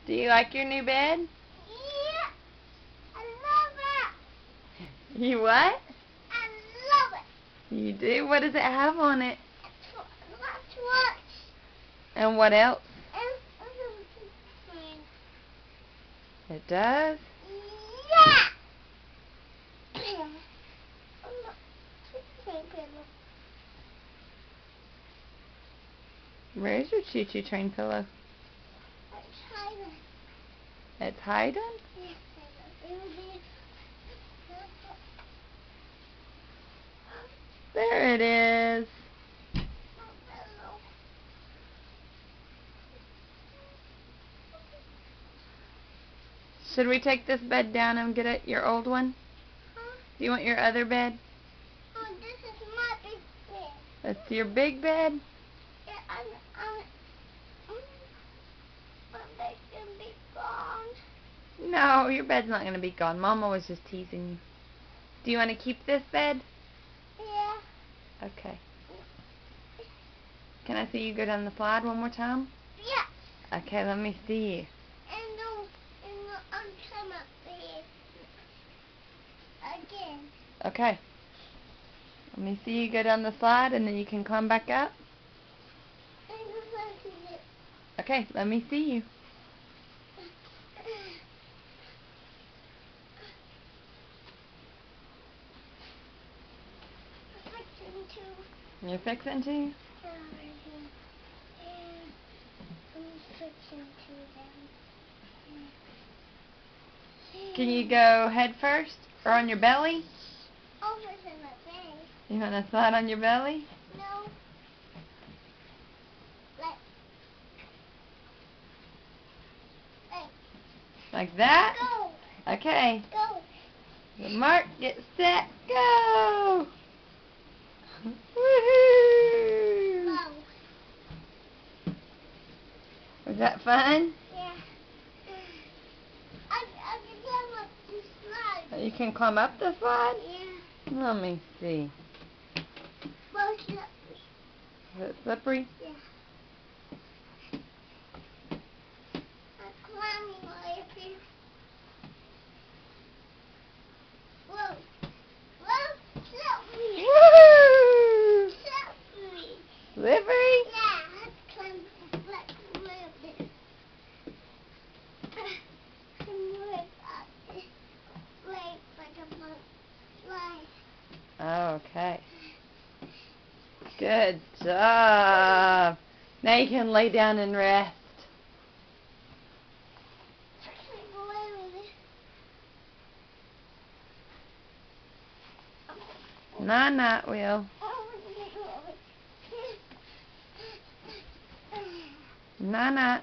Do you like your new bed? Yeah, I love it. You what? I love it. You do? What does it have on it? Let's watch. And what else? And It does? yeah. Where's your choo-choo train pillow? It's hiding? There it is. Should we take this bed down and get it, your old one? Huh? Do you want your other bed? Oh, this is my big bed. That's your big bed? Yeah, my bed can be gone. No, your bed's not going to be gone. Mama was just teasing you. Do you want to keep this bed? Yeah. Okay. Can I see you go down the slide one more time? Yeah. Okay, let me see you. And come up there again. Okay. Let me see you go down the slide and then you can climb back up. Okay, let me see you. You're fixing to? Can you go head first or on your belly? Over in my belly. You want to slide on your belly? No. Like that? Go. Okay. Go. The mark, get set, go! Woohoo! Go. Was that fun? Yeah. I can climb up the slide. You can climb up the slide? Yeah. Let me see. Well, slippery. Is it slippery? Yeah. I'm climbing right up here. Whoa. Whoa, slippery. Woohoo! Slippery. Slippery? Yeah, let's climb way up there. Come way up there. Wait, like a slide. Okay. Good job. Now you can lay down and rest. Night-night, Will. Night-night.